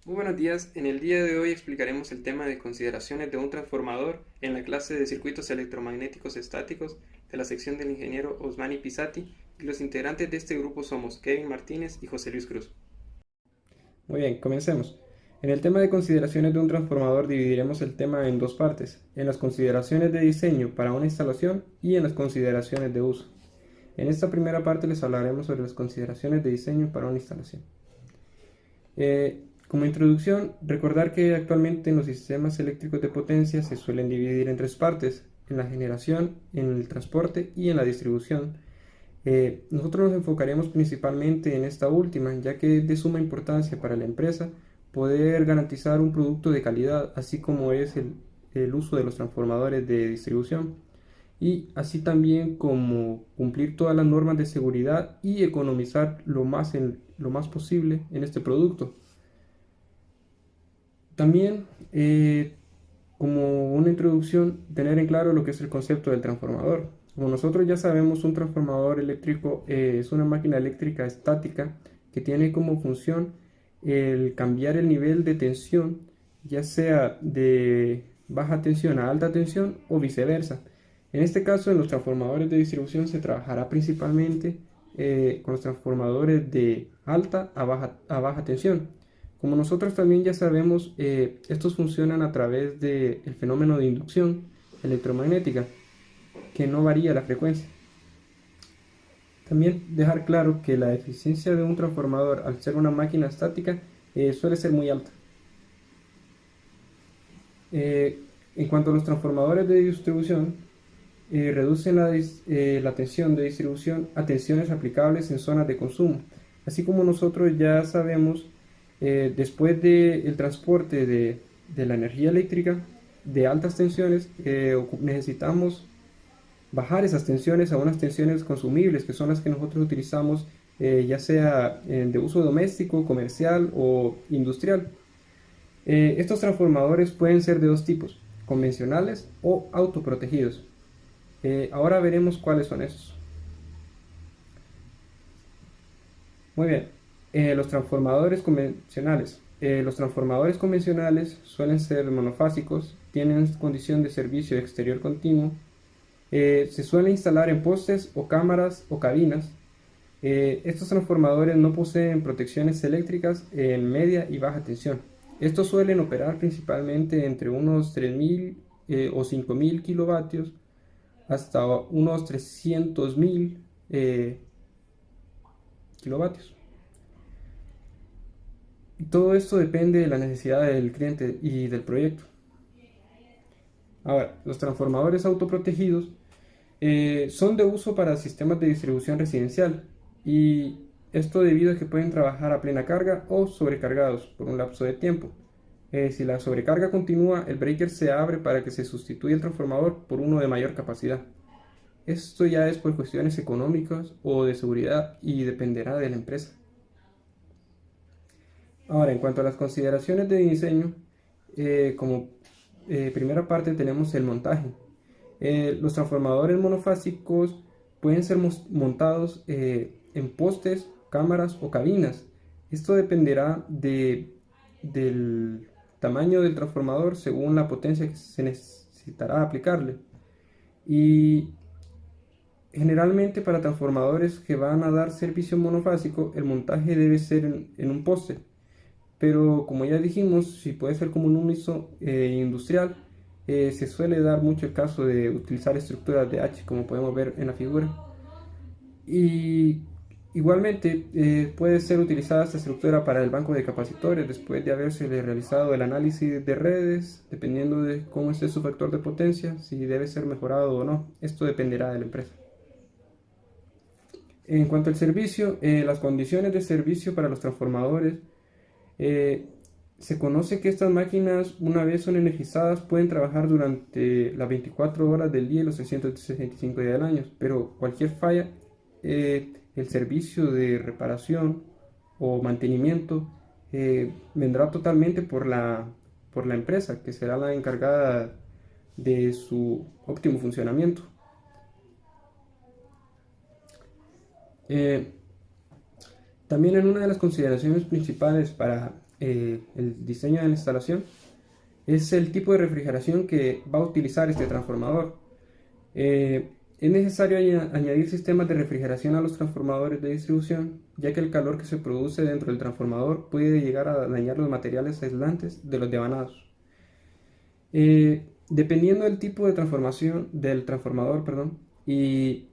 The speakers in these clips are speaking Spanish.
Muy buenos días, en el día de hoy explicaremos el tema de consideraciones de un transformador en la clase de circuitos electromagnéticos estáticos de la sección del ingeniero Osmani Pisati, y los integrantes de este grupo somos Kevin Martínez y José Luis Cruz. Muy bien, comencemos. En el tema de consideraciones de un transformador dividiremos el tema en dos partes, en las consideraciones de diseño para una instalación y en las consideraciones de uso. En esta primera parte les hablaremos sobre las consideraciones de diseño para una instalación. Como introducción, recordar que actualmente en los sistemas eléctricos de potencia se suelen dividir en tres partes, en la generación, en el transporte y en la distribución. Nosotros nos enfocaremos principalmente en esta última, ya que es de suma importancia para la empresa poder garantizar un producto de calidad, así como es el uso de los transformadores de distribución, y así también como cumplir todas las normas de seguridad y economizar lo más posible en este producto. También, como una introducción, tener en claro lo que es el concepto del transformador. Como nosotros ya sabemos, un transformador eléctrico es una máquina eléctrica estática que tiene como función el cambiar el nivel de tensión, ya sea de baja tensión a alta tensión o viceversa. En este caso, en los transformadores de distribución se trabajará principalmente con los transformadores de alta a baja tensión. Como nosotros también ya sabemos, estos funcionan a través del fenómeno de inducción electromagnética, que no varía la frecuencia. También dejar claro que la eficiencia de un transformador, al ser una máquina estática, suele ser muy alta. En cuanto a los transformadores de distribución, reducen la tensión de distribución a tensiones aplicables en zonas de consumo. Así como nosotros ya sabemos, después del transporte de la energía eléctrica de altas tensiones, necesitamos bajar esas tensiones a unas tensiones consumibles, que son las que nosotros utilizamos, ya sea de uso doméstico, comercial o industrial. Estos transformadores pueden ser de dos tipos, convencionales o autoprotegidos. Ahora veremos cuáles son estos. Muy bien, los transformadores convencionales. Los transformadores convencionales suelen ser monofásicos, tienen condición de servicio exterior continuo, se suele instalar en postes o cámaras o cabinas. Estos transformadores no poseen protecciones eléctricas en media y baja tensión. Estos suelen operar principalmente entre unos 3000 o 5000 kilovatios hasta unos 300.000 kilovatios. Todo esto depende de la necesidad del cliente y del proyecto. Ahora, los transformadores autoprotegidos son de uso para sistemas de distribución residencial, y esto debido a que pueden trabajar a plena carga o sobrecargados por un lapso de tiempo. Si la sobrecarga continúa, el breaker se abre para que se sustituya el transformador por uno de mayor capacidad. Esto ya es por cuestiones económicas o de seguridad y dependerá de la empresa. Ahora, en cuanto a las consideraciones de diseño, como primera parte tenemos el montaje. Los transformadores monofásicos pueden ser montados en postes, cámaras o cabinas. Esto dependerá del tamaño del transformador según la potencia que se necesitará aplicarle. Y generalmente para transformadores que van a dar servicio monofásico, el montaje debe ser en un poste. Pero como ya dijimos, si puede ser como un uso industrial, se suele dar mucho el caso de utilizar estructuras de H, como podemos ver en la figura. Y igualmente puede ser utilizada esta estructura para el banco de capacitores después de haberse realizado el análisis de redes, dependiendo de cómo esté su factor de potencia, si debe ser mejorado o no. Esto dependerá de la empresa. En cuanto al servicio, las condiciones de servicio para los transformadores. Eh, Se conoce que estas máquinas, una vez son energizadas, pueden trabajar durante las 24 horas del día y los 365 días del año, pero cualquier falla, el servicio de reparación o mantenimiento vendrá totalmente por la empresa, que será la encargada de su óptimo funcionamiento. Eh, También en una de las consideraciones principales para el diseño de la instalación, es el tipo de refrigeración que va a utilizar este transformador. Es necesario añadir sistemas de refrigeración a los transformadores de distribución, ya que el calor que se produce dentro del transformador puede llegar a dañar los materiales aislantes de los devanados. Dependiendo del tipo de transformación del transformador, perdón, y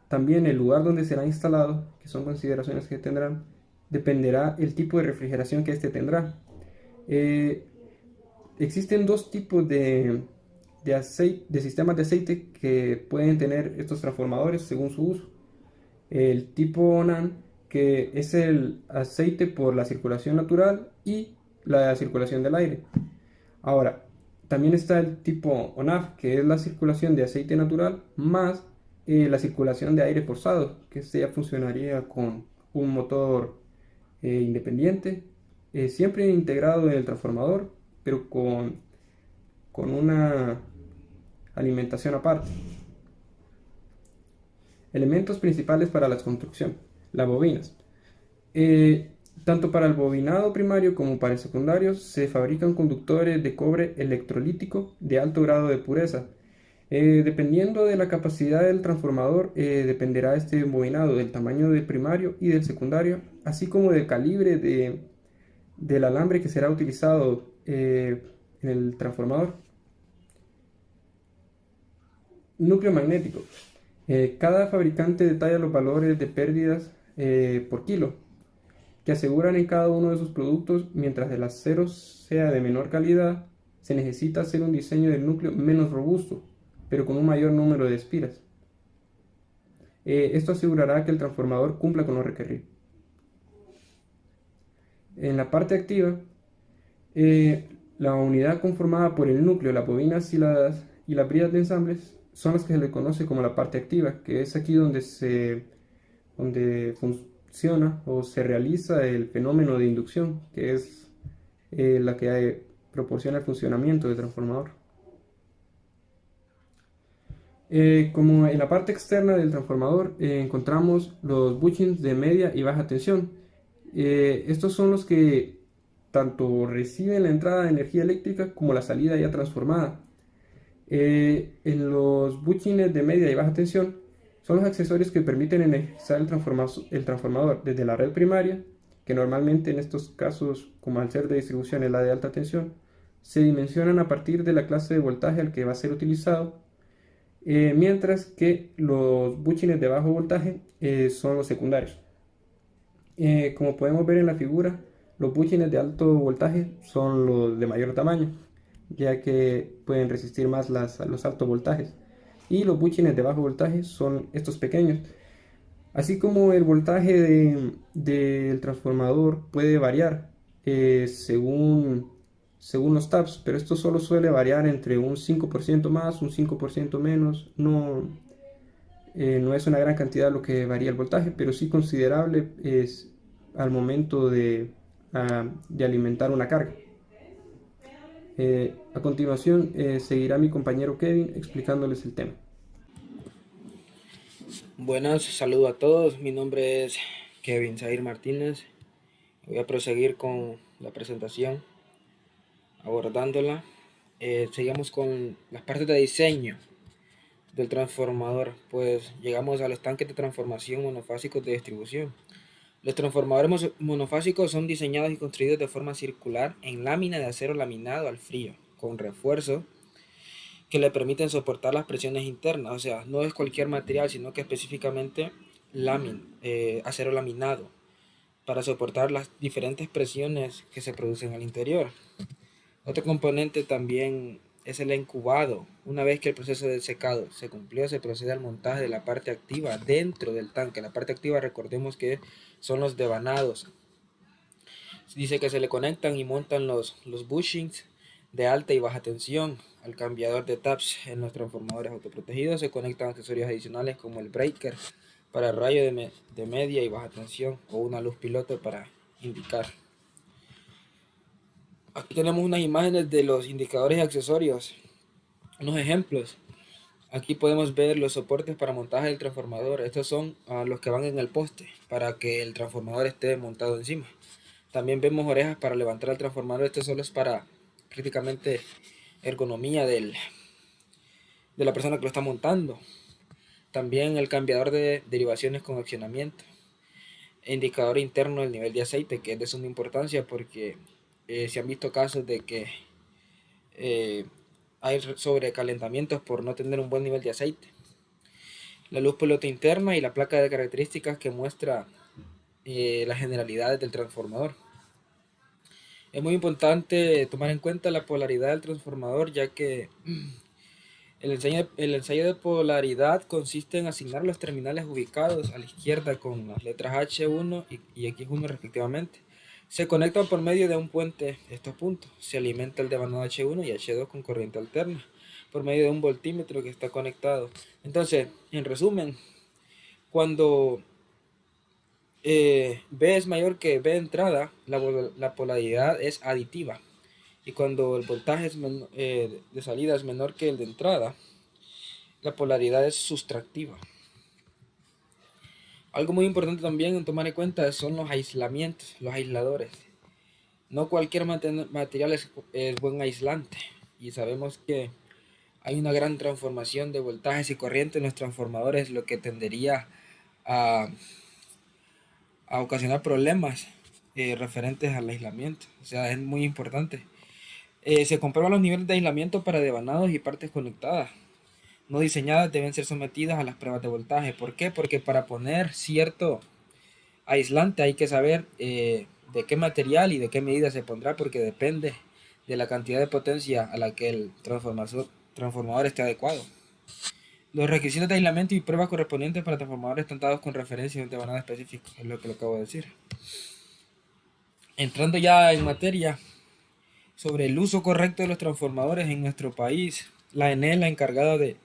también el lugar donde será instalado, que son consideraciones que tendrán, dependerá el tipo de refrigeración que éste tendrá. Eh, Existen dos tipos de sistemas de aceite que pueden tener estos transformadores según su uso. El tipo NAN, que es el aceite por la circulación natural y la circulación del aire. Ahora, también está el tipo ONAF, que es la circulación de aceite natural más la circulación de aire forzado, que este ya funcionaría con un motor independiente, siempre integrado en el transformador, pero con una alimentación aparte. Elementos principales para la construcción. Las bobinas. Eh, Tanto para el bobinado primario como para el secundario se fabrican conductores de cobre electrolítico de alto grado de pureza. Dependiendo de la capacidad del transformador, dependerá este bobinado del tamaño del primario y del secundario, así como del calibre del alambre que será utilizado en el transformador. Núcleo magnético. Cada fabricante detalla los valores de pérdidas por kilo que aseguran en cada uno de sus productos. Mientras el acero sea de menor calidad, se necesita hacer un diseño del núcleo menos robusto, pero con un mayor número de espiras. Esto asegurará que el transformador cumpla con lo requerido. En la parte activa, la unidad conformada por el núcleo, las bobinas y las bridas de ensambles son las que se le conoce como la parte activa, que es aquí donde funciona o se realiza el fenómeno de inducción, que es la que proporciona el funcionamiento del transformador. Como en la parte externa del transformador encontramos los bushings de media y baja tensión. Estos son los que tanto reciben la entrada de energía eléctrica como la salida ya transformada. En los bushings de media y baja tensión son los accesorios que permiten energizar el transformador desde la red primaria, que normalmente en estos casos, como al ser de distribución es la de alta tensión, se dimensionan a partir de la clase de voltaje al que va a ser utilizado, mientras que los bushings de bajo voltaje son los secundarios. Como podemos ver en la figura, los bushings de alto voltaje son los de mayor tamaño, ya que pueden resistir más los altos voltajes, y los bushings de bajo voltaje son estos pequeños. Así como el voltaje del transformador puede variar según los taps, pero esto solo suele variar entre un 5% más, un 5% menos. No es una gran cantidad lo que varía el voltaje, pero sí considerable es al momento de alimentar una carga. A continuación seguirá mi compañero Kevin explicándoles el tema. Buenas, saludo a todos. Mi nombre es Kevin Zair Martínez. Voy a proseguir con la presentación, abordándola. Seguimos con las partes de diseño del transformador. Pues llegamos a los tanques de transformación monofásicos de distribución. Los transformadores monofásicos son diseñados y construidos de forma circular en lámina de acero laminado al frío, con refuerzo que le permiten soportar las presiones internas. O sea, no es cualquier material, sino que específicamente acero laminado, para soportar las diferentes presiones que se producen al interior. Otro componente también es el incubado. Una vez que el proceso de secado se cumplió, se procede al montaje de la parte activa dentro del tanque. La parte activa, recordemos que son los devanados. Dice que se le conectan y montan los bushings de alta y baja tensión al cambiador de taps. En los transformadores autoprotegidos se conectan accesorios adicionales como el breaker para rayo de media y baja tensión, o una luz piloto para indicar. Aquí tenemos unas imágenes de los indicadores y accesorios, unos ejemplos. Aquí podemos ver los soportes para montaje del transformador. Estos son los que van en el poste para que el transformador esté montado encima. También vemos orejas para levantar el transformador. Esto solo es para prácticamente ergonomía de la persona que lo está montando. También el cambiador de derivaciones con accionamiento. Indicador interno del nivel de aceite, que es de suma importancia porque se han visto casos de que hay sobrecalentamientos por no tener un buen nivel de aceite. La luz pelota interna y la placa de características que muestra las generalidades del transformador. Es muy importante tomar en cuenta la polaridad del transformador, ya que el ensayo de polaridad consiste en asignar los terminales ubicados a la izquierda con las letras H1 y X1 respectivamente. Se conectan por medio de un puente estos puntos. Se alimenta el devanado H1 y H2 con corriente alterna por medio de un voltímetro que está conectado. Entonces, en resumen, cuando B es mayor que B de entrada, la polaridad es aditiva. Y cuando el voltaje de salida es menor que el de entrada, la polaridad es sustractiva. Algo muy importante también en tomar en cuenta son los aislamientos, los aisladores. No cualquier material es buen aislante, y sabemos que hay una gran transformación de voltajes y corrientes en los transformadores, lo que tendería a ocasionar problemas referentes al aislamiento. O sea, es muy importante. Se comprueban los niveles de aislamiento para devanados y partes conectadas no diseñadas deben ser sometidas a las pruebas de voltaje. ¿Por qué? Porque para poner cierto aislante hay que saber de qué material y de qué medida se pondrá, porque depende de la cantidad de potencia a la que el transformador esté adecuado. Los requisitos de aislamiento y pruebas correspondientes para transformadores están dados con referencia a un devanado específico, es lo que lo acabo de decir. Entrando ya en materia sobre el uso correcto de los transformadores en nuestro país, la ENE es la encargada de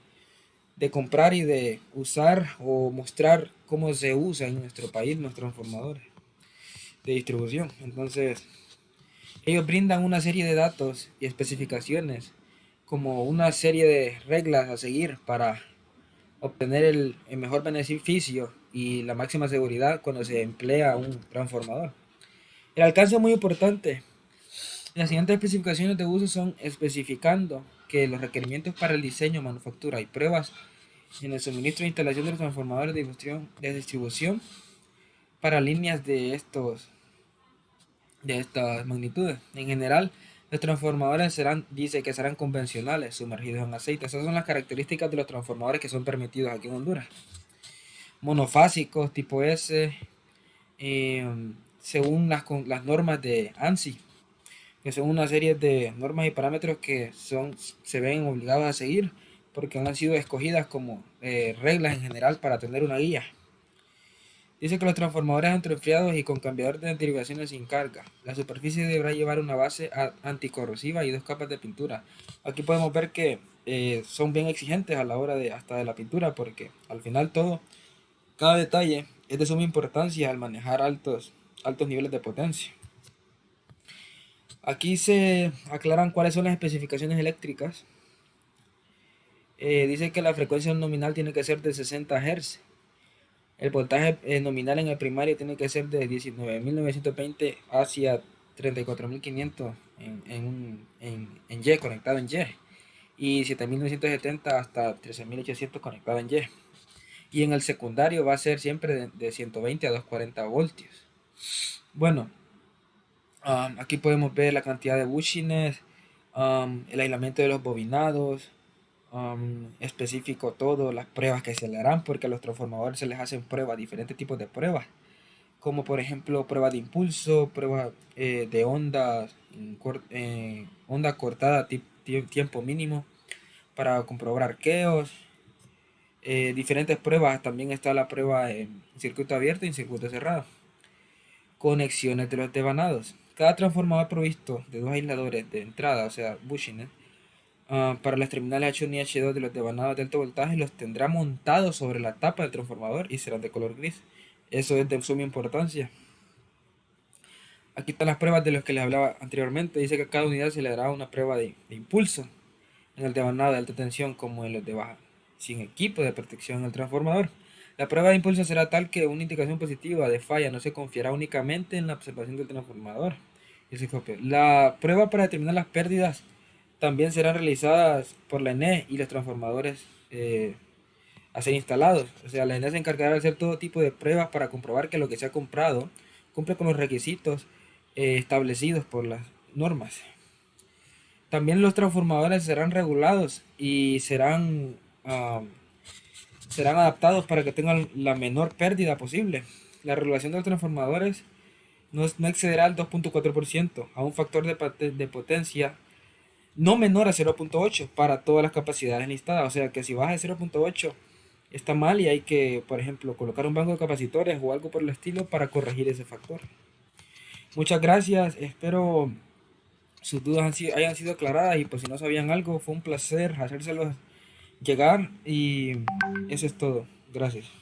comprar y de usar o mostrar cómo se usa en nuestro país los transformadores de distribución. Entonces, ellos brindan una serie de datos y especificaciones como una serie de reglas a seguir para obtener el mejor beneficio y la máxima seguridad cuando se emplea un transformador. El alcance es muy importante. Las siguientes especificaciones de uso son especificando que los requerimientos para el diseño, manufactura y pruebas en el suministro e instalación de los transformadores de distribución para líneas de estas magnitudes. En general, los transformadores dice que serán convencionales, sumergidos en aceite. Esas son las características de los transformadores que son permitidos aquí en Honduras. Monofásicos, tipo S, según las normas de ANSI, que son una serie de normas y parámetros que se ven obligados a seguir porque han sido escogidas como reglas en general para tener una guía. Dice que los transformadores antienfriados y con cambiador de derivaciones sin carga. La superficie deberá llevar una base anticorrosiva y 2 capas de pintura. Aquí podemos ver que son bien exigentes a la hora de la pintura, porque al final cada detalle es de suma importancia al manejar altos niveles de potencia. Aquí se aclaran cuáles son las especificaciones eléctricas. Dice que la frecuencia nominal tiene que ser de 60 Hz. El voltaje nominal en el primario tiene que ser de 19.920 hacia 34.500 en Y, conectado en Y 7.970 hasta 13.800 conectado en Y. Y en el secundario va a ser siempre de 120 a 240 voltios. Bueno, aquí podemos ver la cantidad de bushings, el aislamiento de los bobinados, específico todo, las pruebas que se le harán, porque a los transformadores se les hacen pruebas, diferentes tipos de pruebas, como por ejemplo prueba de impulso, prueba de ondas, onda cortada, tiempo mínimo para comprobar arqueos, diferentes pruebas. También está la prueba en circuito abierto y en circuito cerrado. Conexiones de los devanados. Cada transformador provisto de 2 aisladores de entrada, o sea, bushings, para las terminales H1 y H2 de los devanados de alto voltaje, los tendrá montados sobre la tapa del transformador y serán de color gris. Eso es de suma importancia. Aquí están las pruebas de los que les hablaba anteriormente. Dice que a cada unidad se le dará una prueba de impulso en el devanado de alta tensión como en los de baja, sin equipo de protección en el transformador. La prueba de impulso será tal que una indicación positiva de falla no se confiará únicamente en la observación del transformador. La prueba para determinar las pérdidas también serán realizadas por la ENE y los transformadores a ser instalados. O sea, la ENE se encargará de hacer todo tipo de pruebas para comprobar que lo que se ha comprado cumple con los requisitos establecidos por las normas. También los transformadores serán regulados y serán adaptados para que tengan la menor pérdida posible. La regulación de los transformadores no excederá el 2.4% a un factor de potencia no menor a 0.8 para todas las capacidades listadas. O sea que si baja de 0.8 está mal y hay que, por ejemplo, colocar un banco de capacitores o algo por el estilo para corregir ese factor. Muchas gracias, espero sus dudas hayan sido aclaradas y pues si no sabían algo fue un placer hacérselos llegar y eso es todo. Gracias.